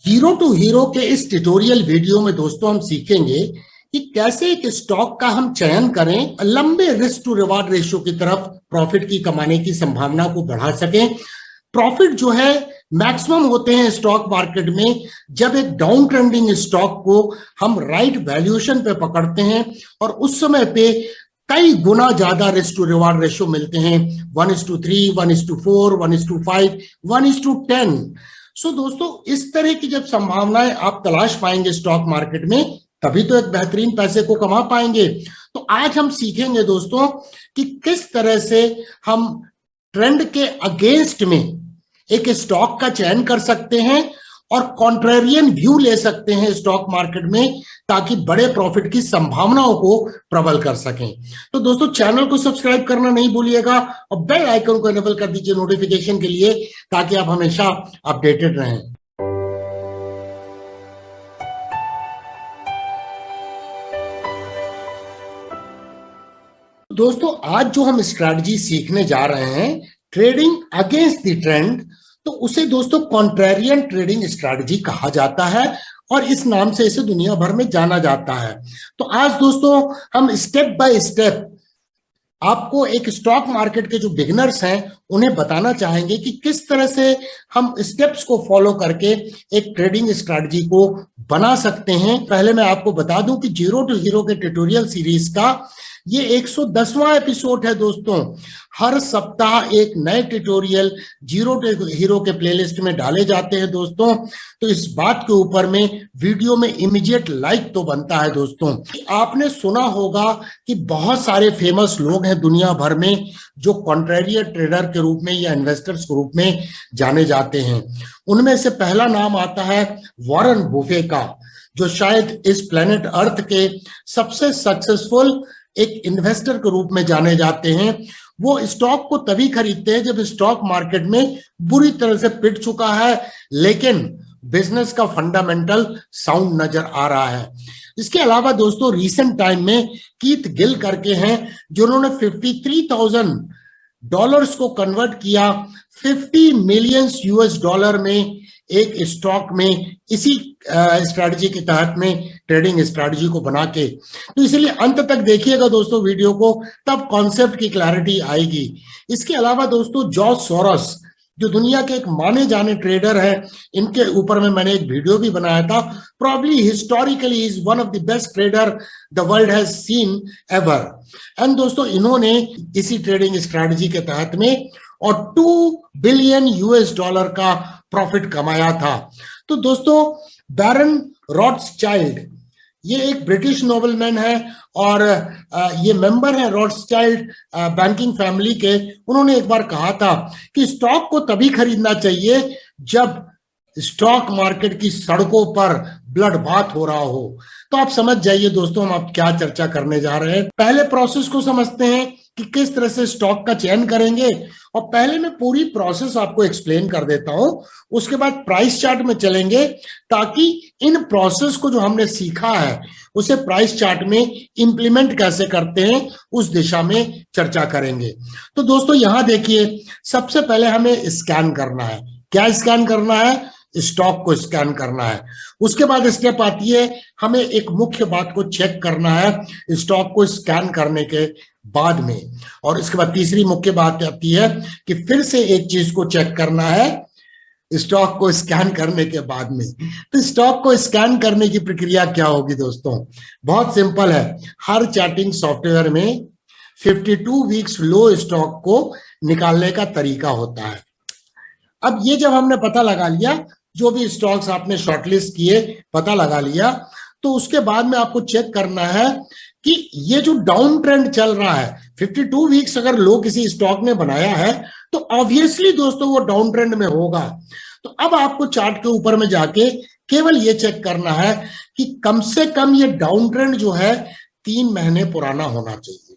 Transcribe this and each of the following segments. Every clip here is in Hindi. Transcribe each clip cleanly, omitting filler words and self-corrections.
जीरो टू हीरो के इस ट्यूटोरियल वीडियो में दोस्तों हम सीखेंगे कि कैसे एक स्टॉक का हम चयन करें, लंबे रिस्क टू रिवार्ड रेशियो की तरफ प्रॉफिट की कमाने की संभावना को बढ़ा सकें। प्रॉफिट जो है मैक्सिमम होते हैं स्टॉक मार्केट में जब एक डाउन ट्रेंडिंग स्टॉक को हम राइट वैल्यूएशन पे पकड़ते हैं और उस समय पे कई गुना ज्यादा रिस्क टू रिवार्ड रेशियो मिलते हैं। 1:3, 1:4, 1:5, 1:10। सो दोस्तों, इस तरह की जब संभावनाएं आप तलाश पाएंगे स्टॉक मार्केट में, तभी तो एक बेहतरीन पैसे को कमा पाएंगे। तो आज हम सीखेंगे दोस्तों कि किस तरह से हम ट्रेंड के अगेंस्ट में एक स्टॉक का चयन कर सकते हैं और कॉन्ट्रेरियन व्यू ले सकते हैं स्टॉक मार्केट में, ताकि बड़े प्रॉफिट की संभावनाओं को प्रबल कर सकें। तो दोस्तों, चैनल को सब्सक्राइब करना नहीं भूलिएगा और बेल आइकन को इनेबल कर दीजिए नोटिफिकेशन के लिए, ताकि आप हमेशा अपडेटेड रहें। दोस्तों, आज जो हम स्ट्रैटेजी सीखने जा रहे हैं, ट्रेडिंग अगेंस्ट द ट्रेंड, तो उसे दोस्तों कॉन्ट्रेरियन ट्रेडिंग स्ट्रैटेजी कहा जाता है और इस नाम से इसे दुनिया भर में जाना जाता है। तो आज दोस्तों हम स्टेप बाय स्टेप आपको एक स्टॉक मार्केट के जो बिगिनर्स हैं उन्हें बताना चाहेंगे कि किस तरह से हम स्टेप्स को फॉलो करके एक ट्रेडिंग स्ट्रैटेजी को बना सकते हैं। पहले मैं आपको बता दूं कि जीरो टू हीरो के ट्यूटोरियल सीरीज का ये 110वां एपिसोड है दोस्तों। हर सप्ताह एक नए ट्यूटोरियल जीरो टू हीरो के प्लेलिस्ट में डाले जाते हैं दोस्तों। तो इस बात के ऊपर में वीडियो में इमीडिएट लाइक तो बनता है दोस्तों। आपने सुना होगा कि बहुत सारे फेमस लोग हैं दुनिया भर में जो कॉन्ट्रेरियन ट्रेडर के रूप में या इन्वेस्टर्स के रूप में जाने जाते हैं। उनमें से पहला नाम आता है वॉरेन बुफे का, जो शायद इस प्लेनेट अर्थ के सबसे सक्सेसफुल एक इन्वेस्टर के रूप में जाने जाते हैं। वो स्टॉक को तभी खरीदते हैं जब स्टॉक मार्केट में बुरी तरह से पिट चुका है, लेकिन बिजनेस का फंडामेंटल साउंड नजर आ रहा है। इसके अलावा दोस्तों, रीसेंट टाइम में कीथ गिल करके हैं जिन्होंने $53,000 को कन्वर्ट किया $50 मिलियन में एक स्टॉक में, इसी स्ट्रैटेजी के तहत में ट्रेडिंग स्ट्रैटेजी को बना के। तो इसलिए अंत तक देखिएगा दोस्तों वीडियो को, तब कॉन्सेप्ट की क्लैरिटी आएगी। इसके अलावा दोस्तों, जॉर्ज सोरोस जो दुनिया के एक माने जाने ट्रेडर है, इनके ऊपर में मैंने एक वीडियो भी बनाया था। Probably historically is one of the best trader the world has seen ever. And दोस्तों, इन्होंने इसी ट्रेडिंग स्ट्रैटेजी के तहत में और $2 बिलियन का प्रॉफिट कमाया था। तो दोस्तों, बैरन रॉथस्चाइल्ड ये एक ब्रिटिश नोबलमैन है और ये मेंबर है रॉथस्चाइल्ड बैंकिंग फैमिली के। उन्होंने एक बार कहा था कि स्टॉक को तभी खरीदना चाहिए जब स्टॉक मार्केट की सड़कों पर ब्लड बाथ हो रहा हो। तो आप समझ जाइए दोस्तों हम आप क्या चर्चा करने जा रहे हैं। पहले प्रोसेस को समझते हैं कि किस तरह से स्टॉक का चयन करेंगे, और पहले मैं पूरी प्रोसेस आपको एक्सप्लेन कर देता हूं। उसके बाद प्राइस चार्ट में चलेंगे, ताकि इन प्रोसेस को जो हमने सीखा है उसे प्राइस चार्ट में इंप्लीमेंट कैसे करते हैं उस दिशा में चर्चा करेंगे। तो दोस्तों यहां देखिए, सबसे पहले हमें स्कैन करना है। क्या स्कैन करना है? स्टॉक को स्कैन करना है। उसके बाद स्टेप आती है, हमें एक मुख्य बात को चेक करना है स्टॉक को स्कैन करने के बाद में। और इसके बाद तीसरी मुख्य बात आती है कि फिर से एक चीज को चेक करना है स्टॉक को स्कैन करने के बाद में। तो स्टॉक को स्कैन करने की प्रक्रिया क्या होगी दोस्तों? बहुत सिंपल है। हर चार्टिंग सॉफ्टवेयर में 52 वीक्स लो स्टॉक को निकालने का तरीका होता है। अब ये जब हमने पता लगा लिया, जो भी स्टॉक्स आपने शॉर्टलिस्ट किए पता लगा लिया, तो उसके बाद में आपको चेक करना है कि ये जो डाउन ट्रेंड चल रहा है, 52 वीक्स अगर लो किसी स्टॉक ने बनाया है तो ऑब्वियसली दोस्तों वो डाउन ट्रेंड में होगा। तो अब आपको चार्ट के ऊपर में जाके केवल ये चेक करना है कि कम से कम ये डाउन ट्रेंड जो है 3 महीने पुराना होना चाहिए।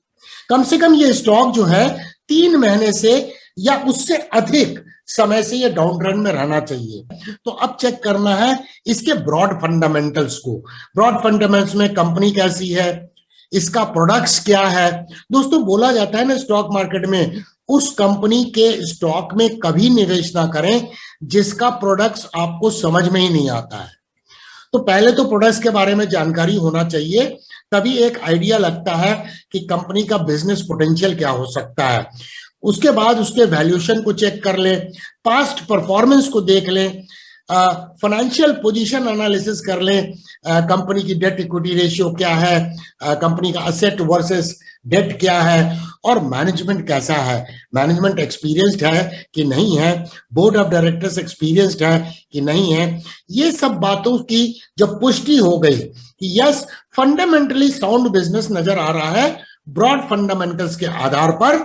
कम से कम ये स्टॉक जो है 3 महीने से या उससे अधिक समय से ये डाउन ट्रेंड में रहना चाहिए। तो अब चेक करना है इसके ब्रॉड फंडामेंटल्स को। ब्रॉड फंडामेंटल्स में कंपनी कैसी है, इसका प्रोडक्ट्स क्या है। दोस्तों बोला जाता है ना स्टॉक मार्केट में, उस कंपनी के स्टॉक में कभी निवेश ना करें जिसका प्रोडक्ट्स आपको समझ में ही नहीं आता है। तो पहले तो प्रोडक्ट्स के बारे में जानकारी होना चाहिए, तभी एक आइडिया लगता है कि कंपनी का बिजनेस पोटेंशियल क्या हो सकता है। उसके बाद उसके वैल्यूएशन को चेक कर ले, पास्ट परफॉर्मेंस को देख ले, फाइनेंशियल पोजीशन एनालिसिस कर ले, कंपनी की डेट इक्विटी रेशियो क्या है, कंपनी का असेट वर्सेस डेट क्या है, और मैनेजमेंट कैसा है, मैनेजमेंट एक्सपीरियंस्ड है कि नहीं है, बोर्ड ऑफ डायरेक्टर्स एक्सपीरियंस्ड है कि नहीं है। ये सब बातों की जब पुष्टि हो गई कि यस फंडामेंटली साउंड बिजनेस नजर आ रहा है ब्रॉड फंडामेंटल्स के आधार पर,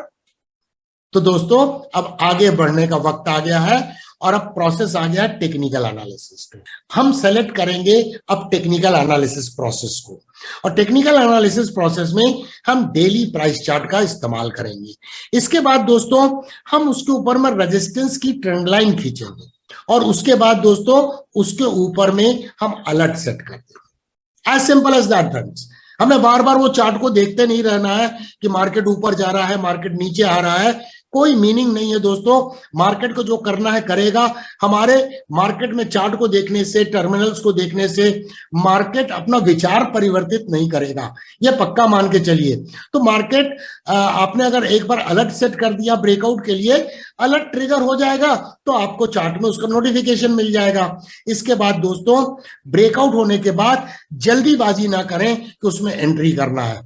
तो दोस्तों अब आगे बढ़ने का वक्त आ गया है और अब प्रोसेस आ गया टेक्निकल एनालिसिस। हम सेलेक्ट करेंगे अब टेक्निकल एनालिसिस प्रोसेस को, और टेक्निकल एनालिसिस प्रोसेस में हम डेली प्राइस चार्ट का इस्तेमाल करेंगे। इसके बाद दोस्तों हम उसके ऊपर में रेजिस्टेंस की ट्रेंड लाइन खींचेंगे, और उसके बाद दोस्तों उसके ऊपर में हम अलर्ट सेट कर देंगे। As simple as that friends. हमें बार बार वो चार्ट को देखते नहीं रहना है कि मार्केट ऊपर जा रहा है, मार्केट नीचे आ रहा है, कोई मीनिंग नहीं है दोस्तों। मार्केट को जो करना है करेगा। हमारे मार्केट में चार्ट को देखने से, टर्मिनल्स को देखने से मार्केट अपना विचार परिवर्तित नहीं करेगा, ये पक्का मान के चलिए। तो मार्केट आपने अगर एक बार अलर्ट सेट कर दिया ब्रेकआउट के लिए, अलर्ट ट्रिगर हो जाएगा तो आपको चार्ट में उसका नोटिफिकेशन मिल जाएगा। इसके बाद दोस्तों ब्रेकआउट होने के बाद जल्दीबाजी ना करें कि उसमें एंट्री करना है।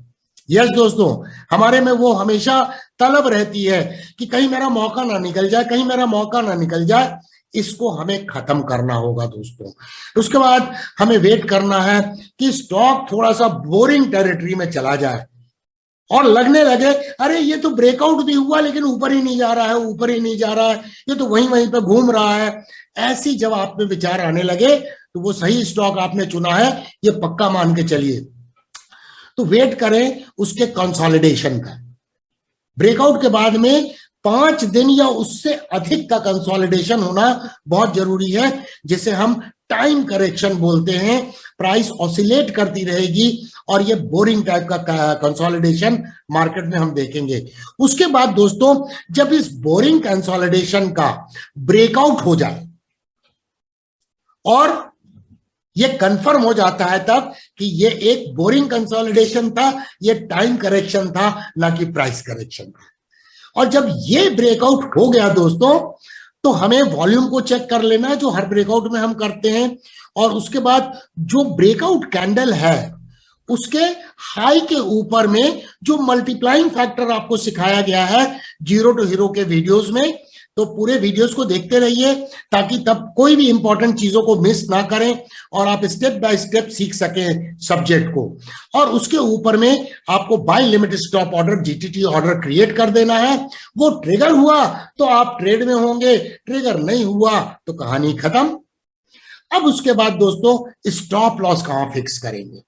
यस दोस्तों, हमारे में वो हमेशा तलब रहती है कि कहीं मेरा मौका ना निकल जाए, कहीं मेरा मौका ना निकल जाए। इसको हमें खत्म करना होगा दोस्तों। उसके बाद हमें वेट करना है कि स्टॉक थोड़ा सा बोरिंग टेरिटरी में चला जाए और लगने लगे अरे ये तो ब्रेकआउट भी हुआ लेकिन ऊपर ही नहीं जा रहा है, ऊपर ही नहीं जा रहा है, ये तो वहीं वहीं पे घूम रहा है। ऐसी जब आप में विचार आने लगे तो वो सही स्टॉक आपने चुना है, ये पक्का मान के चलिए। तो वेट करें उसके कंसोलिडेशन का। ब्रेकआउट के बाद में 5 दिन या उससे अधिक का कंसोलिडेशन होना बहुत जरूरी है, जिसे हम टाइम करेक्शन बोलते हैं। प्राइस ऑसिलेट करती रहेगी और ये बोरिंग टाइप का कंसोलिडेशन मार्केट में हम देखेंगे। उसके बाद दोस्तों जब इस बोरिंग कंसोलिडेशन का ब्रेकआउट हो जाए और ये कंफर्म हो जाता है तब कि ये एक बोरिंग कंसोलिडेशन था, ये टाइम करेक्शन था, ना कि प्राइस करेक्शन था। और जब ये ब्रेकआउट हो गया दोस्तों तो हमें वॉल्यूम को चेक कर लेना है, जो हर ब्रेकआउट में हम करते हैं। और उसके बाद जो ब्रेकआउट कैंडल है उसके हाई के ऊपर में जो मल्टीप्लाइंग फैक्टर आपको सिखाया गया है जीरो टू हीरो के वीडियोस में, तो पूरे वीडियोस को देखते रहिए ताकि तब कोई भी इंपॉर्टेंट चीजों को मिस ना करें और आप स्टेप बाय स्टेप सीख सकें सब्जेक्ट को। और उसके ऊपर में आपको buy limit stop order GTT order create कर देना है। वो ट्रिगर हुआ तो आप ट्रेड में होंगे, ट्रिगर नहीं हुआ तो कहानी खत्म। अब उसके बाद दोस्तों स्टॉप लॉस कहां फिक्स करेंगे।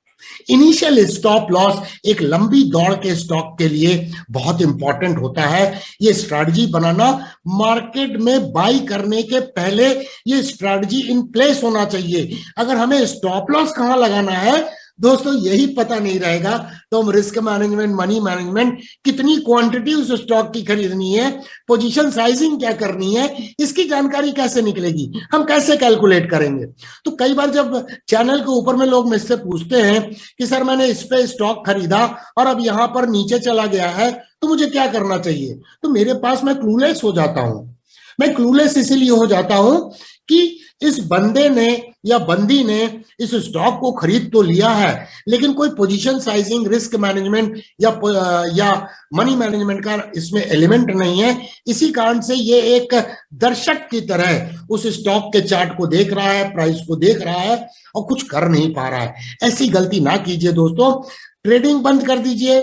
इनिशियल स्टॉप लॉस एक लंबी दौड़ के स्टॉक के लिए बहुत इंपॉर्टेंट होता है। ये स्ट्रैटेजी बनाना मार्केट में बाई करने के पहले ये स्ट्रैटेजी इन प्लेस होना चाहिए। अगर हमें स्टॉप लॉस कहां लगाना है दोस्तों यही पता नहीं रहेगा तो हम रिस्क मैनेजमेंट, मनी मैनेजमेंट, कितनी क्वांटिटी उस स्टॉक की खरीदनी है, पोजीशन साइजिंग क्या करनी है, इसकी जानकारी कैसे निकलेगी, हम कैसे कैलकुलेट करेंगे। तो कई बार जब चैनल के ऊपर में लोग मुझसे पूछते हैं कि सर मैंने इस पे स्टॉक खरीदा और अब यहां पर नीचे चला गया है तो मुझे क्या करना चाहिए, तो मेरे पास मैं क्लूलेस हो जाता हूं। मैं क्लूलेस इसीलिए हो जाता हूं कि इस बंदे ने या बंदी ने इस स्टॉक को खरीद तो लिया है लेकिन कोई पोजीशन साइजिंग, रिस्क मैनेजमेंट या मनी मैनेजमेंट का इसमें एलिमेंट नहीं है। इसी कारण से ये एक दर्शक की तरह उस स्टॉक के चार्ट को देख रहा है, प्राइस को देख रहा है और कुछ कर नहीं पा रहा है। ऐसी गलती ना कीजिए दोस्तों। ट्रेडिंग बंद कर दीजिए,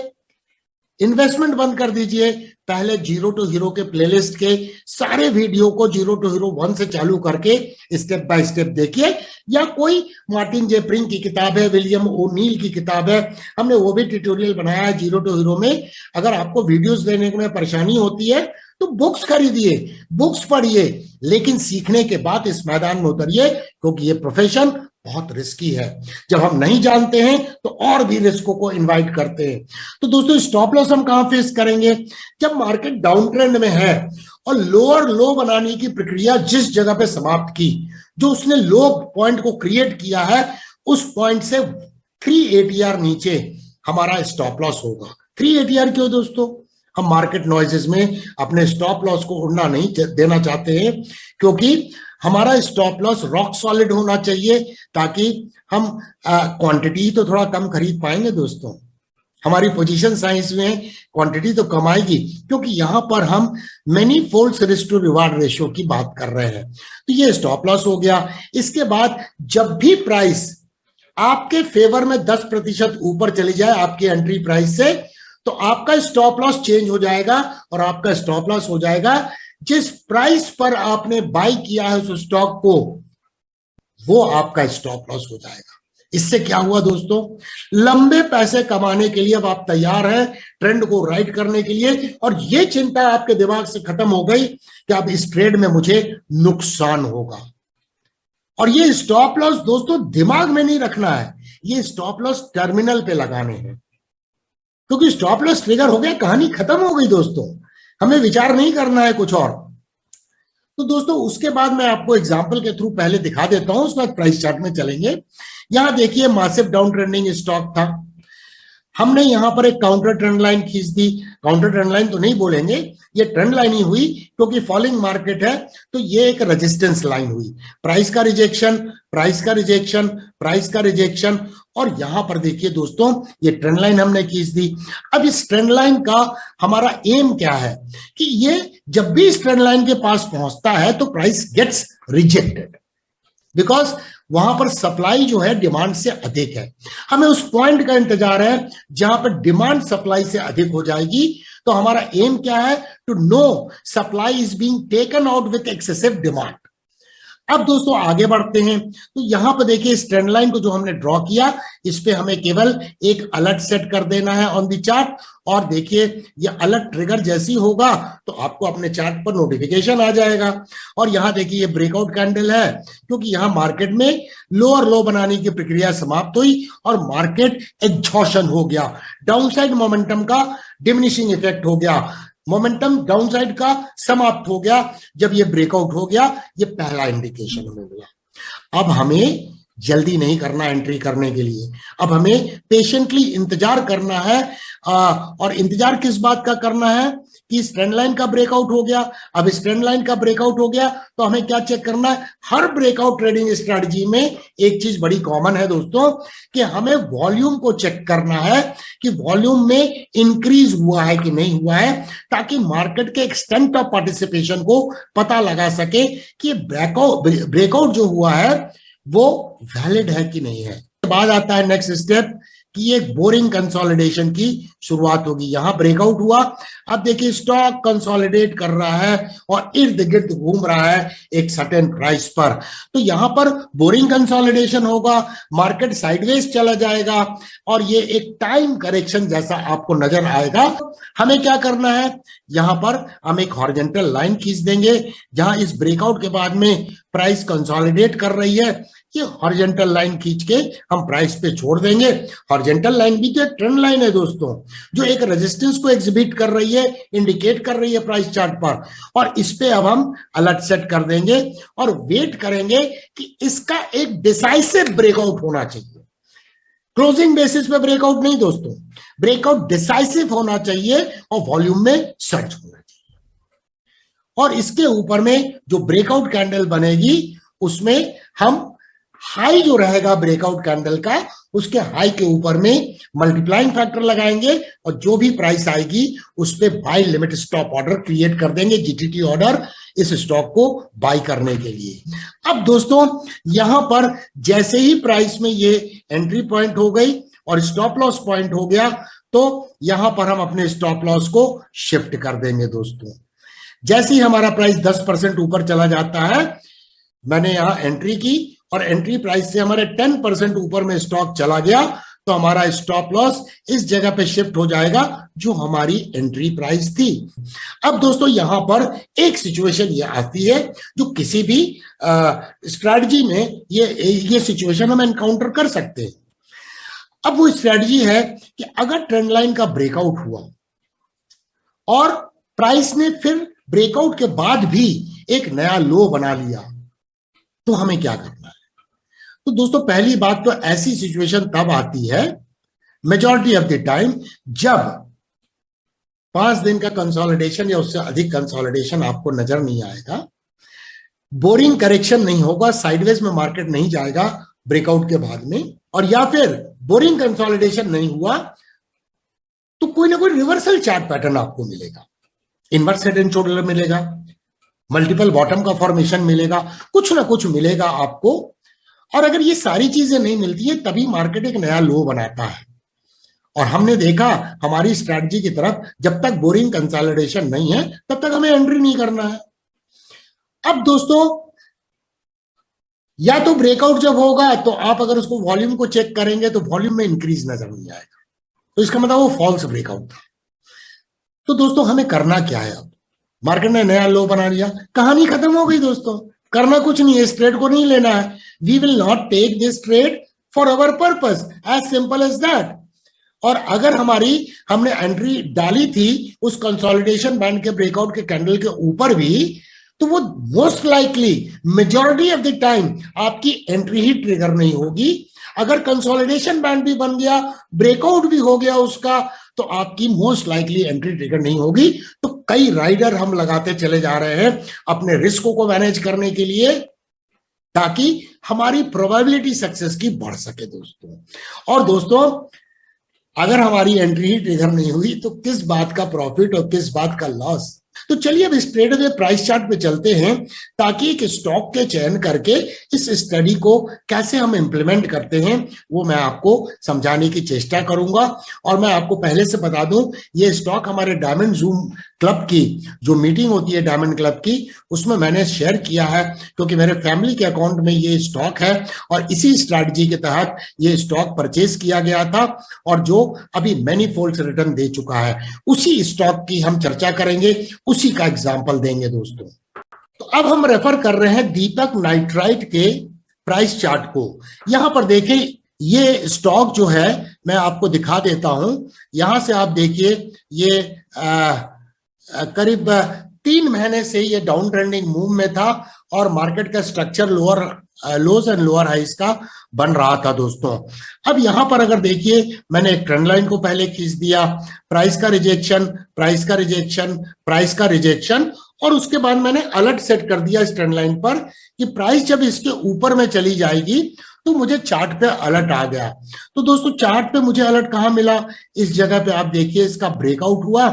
इन्वेस्टमेंट बंद कर दीजिए। पहले जीरो टू हीरो के प्लेलिस्ट के सारे वीडियो को जीरो टू हीरो 1 से चालू करके स्टेप बाय स्टेप देखिए, या कोई मार्टिन जे प्रिंग की किताब है, विलियम ओनील की किताब है, हमने वो भी ट्यूटोरियल बनाया है जीरो टू हीरो में। अगर आपको वीडियोस देने में परेशानी होती है तो बुक्स खरीदिए, बुक्स पढ़िए, लेकिन सीखने के बाद इस मैदान में उतरिए क्योंकि ये प्रोफेशन बहुत रिस्की है। जब हम नहीं जानते हैं तो और भी रिस्कों को इनवाइट करते हैं। तो दोस्तों स्टॉप लॉस हम कहां फेस करेंगे? जब मार्केट डाउन ट्रेंड में है और लोअर लो बनाने की प्रक्रिया जिस जगह पे समाप्त की, जो उसने लो पॉइंट को क्रिएट किया है, उस पॉइंट से 3 ATR नीचे हमारा स्टॉप लॉस होगा। 3 ATR क्यों दोस्तों? हम मार्केट नॉइजेस में अपने स्टॉप लॉस को उड़ना नहीं देना चाहते हैं, क्योंकि हमारा स्टॉप लॉस रॉक सॉलिड होना चाहिए, ताकि हम क्वांटिटी तो थोड़ा कम खरीद पाएंगे दोस्तों। हमारी पोजीशन साइज में क्वांटिटी तो कम आएगी, क्योंकि यहां पर हम many folds risk to reward ratio की बात कर रहे हैं। तो ये स्टॉप लॉस हो गया। इसके बाद जब भी प्राइस आपके फेवर में 10% ऊपर चली जाए आपकी एंट्री प्राइस से, तो आपका स्टॉप लॉस चेंज हो जाएगा, और आपका स्टॉप लॉस हो जाएगा जिस प्राइस पर आपने बाई किया है उस स्टॉक को, वो आपका स्टॉप लॉस हो जाएगा। इससे क्या हुआ दोस्तों? लंबे पैसे कमाने के लिए अब आप तैयार हैं, ट्रेंड को राइट करने के लिए, और ये चिंता आपके दिमाग से खत्म हो गई कि अब इस ट्रेड में मुझे नुकसान होगा। और ये स्टॉप लॉस दोस्तों दिमाग में नहीं रखना है, ये स्टॉप लॉस टर्मिनल पे लगाने हैं, क्योंकि स्टॉप लॉस ट्रिगर हो गया, कहानी खत्म हो गई दोस्तों। हमें विचार नहीं करना है कुछ और। तो दोस्तों उसके बाद मैं आपको एग्जांपल के थ्रू पहले दिखा देता हूं, उसके बाद प्राइस चार्ट में चलेंगे। यहां देखिए मासिव डाउन ट्रेंडिंग स्टॉक था, हमने यहां पर एक काउंटर ट्रेंड लाइन खींच दी। काउंटर ट्रेंड लाइन तो नहीं बोलेंगे, ये ट्रेंड लाइन ही हुई, क्योंकि फॉलिंग मार्केट है, तो ये एक रेजिस्टेंस लाइन हुई। प्राइस का रिजेक्शन, प्राइस का रिजेक्शन, प्राइस का रिजेक्शन, और यहां पर देखिए दोस्तों ये ट्रेंड लाइन हमने खींच दी। अब इस ट्रेंड लाइन का हमारा एम क्या है कि ये जब भी इस ट्रेंड लाइन के पास पहुंचता है तो प्राइस गेट्स रिजेक्टेड, बिकॉज वहां पर सप्लाई जो है डिमांड से अधिक है। हमें उस पॉइंट का इंतजार है जहां पर डिमांड सप्लाई से अधिक हो जाएगी। तो हमारा एम क्या है? To know supply is being taken out with excessive demand. अब दोस्तों आगे बढ़ते हैं। तो यहां पर देखिए इस ट्रेंड लाइन को जो हमने ड्रॉ किया, इस पे हमें केवल एक अलर्ट सेट कर देना है ऑन द चार्ट, और देखिए ये अलर्ट ट्रिगर जैसी होगा तो आपको अपने चार्ट पर नोटिफिकेशन आ जाएगा। और यहां देखिए ये ब्रेकआउट कैंडल है, क्योंकि यहां मार्केट में लोअर लो बनाने की प्रक्रिया समाप्त हुई और मार्केट एग्जॉशन हो गया, डाउनसाइड मोमेंटम का डिमिनिशिंग इफेक्ट हो गया, मोमेंटम डाउनसाइड का समाप्त हो गया। जब ये ब्रेकआउट हो गया, ये पहला इंडिकेशन हमें मिला। अब हमें जल्दी नहीं करना एंट्री करने के लिए, अब हमें पेशेंटली इंतजार करना है। और इंतजार किस बात का करना है कि इस ट्रेंड लाइन का ब्रेकआउट हो गया। अब इस ट्रेंड लाइन का ब्रेकआउट हो गया तो हमें क्या चेक करना है? हर ब्रेकआउट ट्रेडिंग स्ट्रेटजी में एक चीज बड़ी कॉमन है दोस्तों, कि हमें वॉल्यूम को चेक करना है कि वॉल्यूम में इंक्रीज हुआ है कि नहीं हुआ है, ताकि मार्केट के एक्सटेंट ऑफ पार्टिसिपेशन को पता लगा सके कि ब्रेकआउट जो हुआ है वो वैलिड है कि नहीं है। बाद आता है नेक्स्ट स्टेप कि एक बोरिंग कंसोलिडेशन की शुरुआत होगी। यहां ब्रेकआउट हुआ, अब देखिए स्टॉक कंसोलिडेट कर रहा है और इर्द गिर्द घूम रहा है एक सर्टेन प्राइस पर। तो यहां पर बोरिंग कंसोलिडेशन होगा, मार्केट साइडवेज चला जाएगा और ये एक टाइम करेक्शन जैसा आपको नजर आएगा। हमें क्या करना है? यहां पर हम एक हॉरिजॉन्टल लाइन खींच देंगे, जहां इस ब्रेकआउट के बाद में प्राइस कंसोलिडेट कर रही है, ये हॉरिजॉन्टल लाइन खींच के हम प्राइस पे छोड़ देंगे। हॉरिजॉन्टल लाइन भी तो एक ट्रेंड लाइन है दोस्तों, जो एक रेजिस्टेंस को एग्जिबिट कर रही है, इंडिकेट कर रही है प्राइस चार्ट पर, और इस पे अब हम अलर्ट सेट कर देंगे और वेट करेंगे कि इसका एक डिसाइसिव ब्रेकआउट होना चाहिए। क्लोजिंग बेसिस पे ब्रेकआउट नहीं दोस्तों, ब्रेकआउट डिसाइसिव होना चाहिए और वॉल्यूम में सर्च होना चाहिए। और इसके ऊपर में जो ब्रेकआउट कैंडल बनेगी उसमें हम हाई जो रहेगा ब्रेकआउट कैंडल का, उसके हाई के ऊपर में मल्टीप्लाइंग फैक्टर लगाएंगे और जो भी प्राइस आएगी उस पे buy limit stop order create कर देंगे, जीटीटी ऑर्डर, इस स्टॉक को बाय करने के लिए। अब दोस्तों यहां पर जैसे ही प्राइस में ये एंट्री पॉइंट हो गई और स्टॉप लॉस पॉइंट हो गया, तो यहां पर हम अपने स्टॉप लॉस को शिफ्ट कर देंगे दोस्तों। जैसे ही हमारा प्राइस 10% ऊपर चला जाता है, मैंने यहां एंट्री की और एंट्री प्राइस से हमारे 10% ऊपर में स्टॉक चला गया, तो हमारा स्टॉप लॉस इस जगह पे शिफ्ट हो जाएगा जो हमारी एंट्री प्राइस थी। अब दोस्तों यहां पर एक सिचुएशन ये आती है जो किसी भी स्ट्रैटेजी में ये सिचुएशन हम एनकाउंटर कर सकते हैं। अब वो स्ट्रैटेजी है कि अगर ट्रेंड लाइन का ब्रेकआउट हुआ और प्राइस ने फिर ब्रेकआउट के बाद भी एक नया लो बना लिया तो हमें क्या करना है। तो दोस्तों पहली बात तो ऐसी सिचुएशन तब आती है मेजॉरिटी ऑफ द टाइम जब 5 दिन का कंसोलिडेशन या उससे अधिक कंसोलिडेशन आपको नजर नहीं आएगा, बोरिंग करेक्शन नहीं होगा, साइडवेज में मार्केट नहीं जाएगा ब्रेकआउट के बाद में, और या फिर बोरिंग कंसोलिडेशन नहीं हुआ तो कोई ना कोई रिवर्सल चार्ट पैटर्न आपको मिलेगा, इनवर्स हेड एंड शोल्डर मिलेगा, मल्टीपल बॉटम का फॉर्मेशन मिलेगा, कुछ ना कुछ मिलेगा आपको। और अगर ये सारी चीजें नहीं मिलती है तभी मार्केट एक नया लो बनाता है। और हमने देखा हमारी स्ट्रैटेजी की तरफ जब तक बोरिंग कंसोलिडेशन नहीं है तब तक हमें एंट्री नहीं करना है। अब दोस्तों या तो ब्रेकआउट जब होगा तो आप अगर उसको वॉल्यूम को चेक करेंगे तो वॉल्यूम में इंक्रीज नजर नहीं आएगा, तो इसका मतलब वो फॉल्स ब्रेकआउट था। तो दोस्तों हमें करना क्या है, अब मार्केट ने नया लो बना लिया, कहानी खत्म हो गई दोस्तों, करना कुछ नहीं है, इस ट्रेड को नहीं लेना है। We will not take this trade for our purpose, as simple as that. और अगर हमने एंट्री डाली थी उस कंसोलिडेशन बैंड के ब्रेकआउट के कैंडल के ऊपर भी, तो वो most likely majority of the time आपकी एंट्री ही ट्रिगर नहीं होगी। अगर कंसोलिडेशन बैंड भी बन गया, ब्रेकआउट भी हो गया उसका, तो आपकी मोस्ट लाइकली एंट्री ट्रिगर नहीं होगी। तो कई राइडर हम लगाते चले जा रहे हैं अपने रिस्कों को मैनेज करने के लिए, ताकि हमारी प्रोबेबिलिटी सक्सेस की बढ़ सके दोस्तों। और दोस्तों अगर हमारी एंट्री ही ट्रिगर नहीं हुई तो किस बात का प्रॉफिट और किस बात का लॉस। तो चलिए अब इस ट्रेड में प्राइस चार्ट पे चलते हैं, ताकि एक स्टॉक के चयन करके इस स्टडी को कैसे हम इंप्लीमेंट करते हैं वो मैं आपको समझाने की चेष्टा करूंगा। और मैं आपको पहले से बता दूं, ये स्टॉक हमारे डायमंड जूम क्लब की जो मीटिंग होती है डायमंड क्लब की, उसमें मैंने शेयर किया है, क्योंकि मेरे फैमिली के अकाउंट में ये स्टॉक है और इसी स्ट्रैटेजी के तहत ये स्टॉक परचेज किया गया था और जो अभी मैनीफोल्ड्स रिटर्न दे चुका है, उसी स्टॉक की हम चर्चा करेंगे, उसी का एग्जाम्पल देंगे दोस्तों। तो अब हम रेफर कर रहे हैं दीपक नाइट्राइट के प्राइस चार्ट को। यहां पर देखें, ये स्टॉक जो है मैं आपको दिखा देता हूं, यहां से आप देखिए ये करीब 3 महीने से ये डाउन ट्रेंडिंग मूव में था और मार्केट का structure lows and lower highs का बन रहा था दोस्तों। अब यहां पर अगर देखिए, मैंने एक ट्रेंड लाइन को पहले खींच दिया, प्राइस का रिजेक्शन, प्राइस का रिजेक्शन, प्राइस का रिजेक्शन, और उसके बाद मैंने अलर्ट सेट कर दिया इस ट्रेंड लाइन पर कि प्राइस जब इसके ऊपर में चली जाएगी तो मुझे चार्ट पे अलर्ट आ गया। तो दोस्तों चार्ट पे मुझे अलर्ट कहां मिला, इस जगह पे आप देखिए इसका ब्रेकआउट हुआ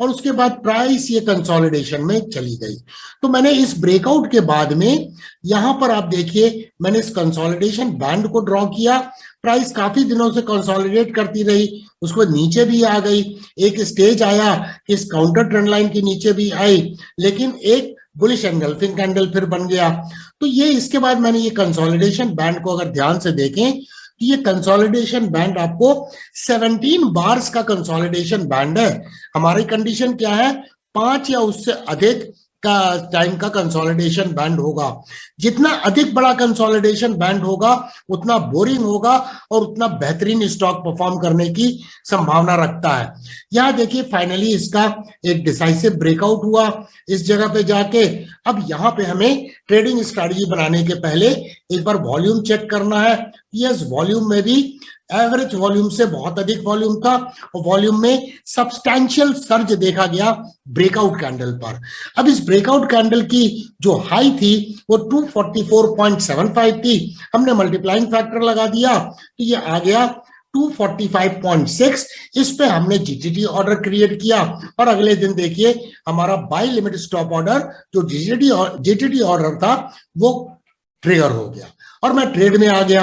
और उसके बाद प्राइस ये कंसोलिडेशन में चली गई। तो मैंने इस ब्रेकआउट के बाद में यहां पर आप देखिए मैंने इस कंसोलिडेशन बैंड को ड्रॉ किया, प्राइस काफी दिनों से कंसोलिडेट करती रही, उसको नीचे भी आ गई, एक स्टेज आया कि इस काउंटर ट्रेंड लाइन के नीचे भी आई, लेकिन एक बुलिश एंगल्फिंग कैंडल फिर बन गया। तो ये इसके बाद मैंने ये कंसोलिडेशन बैंड को अगर ध्यान से देखें तो ये कंसोलिडेशन बैंड आपको 17 बार्स का कंसोलिडेशन बैंड है। हमारी कंडीशन क्या है, 5 या उससे अधिक का टाइम का कंसोलिडेशन बैंड होगा। जितना अधिक बड़ा कंसोलिडेशन बैंड होगा उतना बोरिंग होगा और उतना बेहतरीन स्टॉक परफॉर्म करने की संभावना रखता है। यहां देखिए फाइनली इसका एक डिसाइसिव ब्रेकआउट हुआ इस जगह पे जाके। अब यहां पे हमें ट्रेडिंग स्ट्रैटेजी बनाने के पहले एक बार वॉल्यूम चेक करना है। यस, वॉल्यूम में भी एवरेज वॉल्यूम से बहुत अधिक वॉल्यूम था और वॉल्यूम में सब्सटैंशियल सर्ज देखा गया ब्रेकआउट कैंडल पर। अब इस ब्रेकआउट कैंडल की जो हाई थी वो 244.75 थी, हमने मल्टीप्लाइंग फैक्टर लगा दिया तो ये आ गया 245.6। इस पे हमने जीटीटी ऑर्डर क्रिएट किया और अगले दिन देखिए हमारा बाय लिमिट स्टॉप ऑर्डर जो जीटीटी ऑर्डर था वो ट्रिगर हो गया और मैं ट्रेड में आ गया।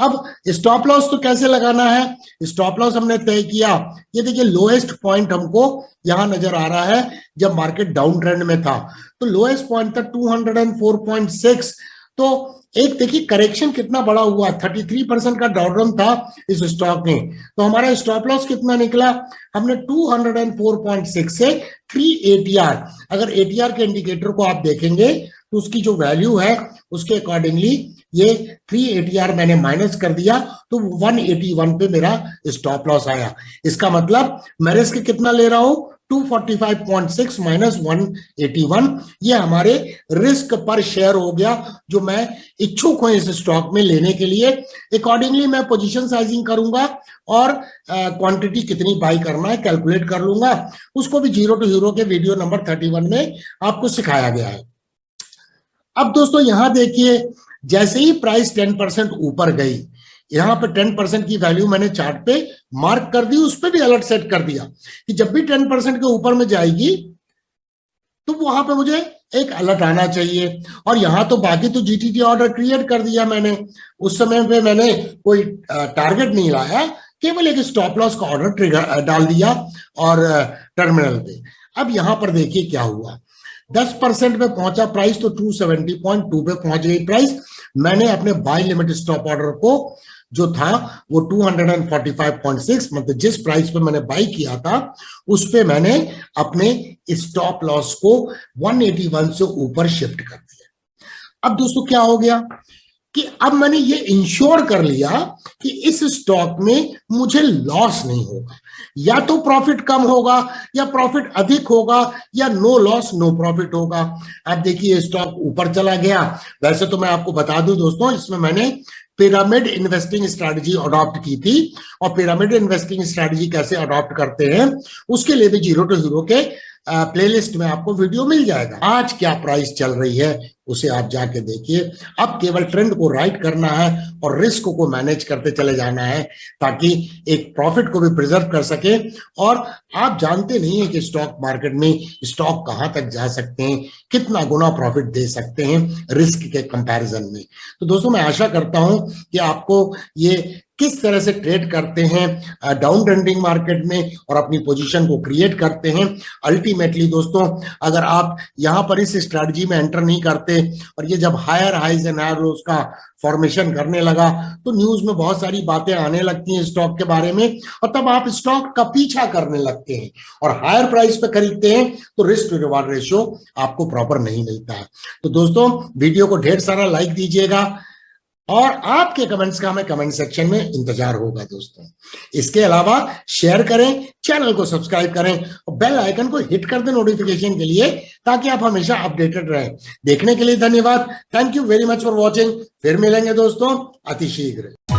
अब स्टॉप लॉस तो कैसे लगाना है, स्टॉप लॉस हमने तय किया। ये देखिए लोएस्ट पॉइंट हमको यहां नजर आ रहा है जब मार्केट डाउन ट्रेंड में था, तो लोएस्ट पॉइंट था 204.6। तो एक देखिए करेक्शन कितना बड़ा हुआ, 33% का डाउन था इस स्टॉक में, तो हमारा स्टॉप लॉस कितना निकला, हमने 204.6 से 3 एटीआर, अगर एटीआर के इंडिकेटर को आप देखेंगे तो उसकी जो वैल्यू है उसके अकॉर्डिंगली ये 3 एटीआर मैंने माइनस कर दिया तो 181 पे मेरा स्टॉप लॉस आया। इसका मतलब मैं रिस्क कितना ले रहा हूं, 245.6 माइनस 181, ये हमारे रिस्क पर शेयर हो गया जो मैं इच्छुक हूं इस स्टॉक में लेने के लिए। अकॉर्डिंगली मैं पोजीशन साइजिंग करूंगा और क्वांटिटी कितनी बाई करना है कैलकुलेट कर लूंगा, उसको भी जीरो टू हीरो के वीडियो नंबर 31 में आपको सिखाया गया है। अब दोस्तों यहां देखिए, जैसे ही प्राइस 10% ऊपर गई, यहां पे 10% की वैल्यू मैंने चार्ट पे मार्क कर दी, उस पर भी अलर्ट सेट कर दिया कि जब भी 10% के ऊपर में जाएगी तो वहां पे मुझे एक अलर्ट आना चाहिए। और यहां तो बाकी तो जीटीटी ऑर्डर क्रिएट कर दिया मैंने, उस समय पे मैंने कोई टारगेट नहीं लाया, केवल एक स्टॉप लॉस का ऑर्डर ट्रिगर डाल दिया और टर्मिनल पे। अब यहां पर देखिए क्या हुआ, 10% पे पहुंचा प्राइस तो 270.2 पे पहुंच गई प्राइस। मैंने अपने बाय लिमिट स्टॉप ऑर्डर को जो था वो 245.6, मतलब जिस प्राइस पे मैंने बाई किया था उस पे मैंने अपने स्टॉप लॉस को 181 से ऊपर शिफ्ट कर दिया। अब दोस्तों क्या हो गया कि अब मैंने ये इंश्योर कर लिया कि इस स्टॉक में मुझे लॉस नहीं होगा, या तो प्रॉफिट कम होगा या प्रॉफिट अधिक होगा या नो लॉस नो प्रॉफिट होगा। अब देखिए स्टॉक ऊपर चला गया। वैसे तो मैं आपको बता दूं दोस्तों, इसमें मैंने पिरामिड इन्वेस्टिंग स्ट्रैटेजी अडॉप्ट की थी, और पिरामिड इन्वेस्टिंग स्ट्रैटेजी कैसे अडॉप्ट करते हैं उसके लिए भी जीरो टू हीरो के प्लेलिस्ट में आपको वीडियो मिल जाएगा। आज क्या प्राइस चल रही है उसे आप जाके देखिए। अब केवल ट्रेंड को राइट करना है और रिस्क को मैनेज करते चले जाना है ताकि एक प्रॉफिट को भी प्रिजर्व कर सके। और आप जानते नहीं है कि स्टॉक मार्केट में स्टॉक कहां तक जा सकते हैं, कितना गुना प्रॉफिट दे सकते हैं रिस्क के कंपैरिजन में। तो दोस्तों मैं आशा करता हूं कि आपको ये किस तरह से ट्रेड करते हैं डाउन ट्रेंडिंग मार्केट में और अपनी पोजीशन को क्रिएट करते हैं। अल्टीमेटली दोस्तों अगर आप यहां पर इस स्ट्रैटेजी में एंटर नहीं करते और ये जब higher highs and higher lows का फॉर्मेशन करने लगा तो न्यूज में बहुत सारी बातें आने लगती हैं स्टॉक के बारे में, और तब आप स्टॉक का पीछा करने लगते हैं और हायर प्राइस पे खरीदते हैं तो रिस्क टू रिवार्ड रेशियो आपको प्रॉपर नहीं मिलता है। तो दोस्तों वीडियो को ढेर सारा लाइक दीजिएगा और आपके कमेंट्स का हमें कमेंट सेक्शन में इंतजार होगा दोस्तों। इसके अलावा शेयर करें, चैनल को सब्सक्राइब करें और बेल आइकन को हिट कर दें नोटिफिकेशन के लिए, ताकि आप हमेशा अपडेटेड रहें। देखने के लिए धन्यवाद। Thank you very much for watching. फिर मिलेंगे दोस्तों अति शीघ्र।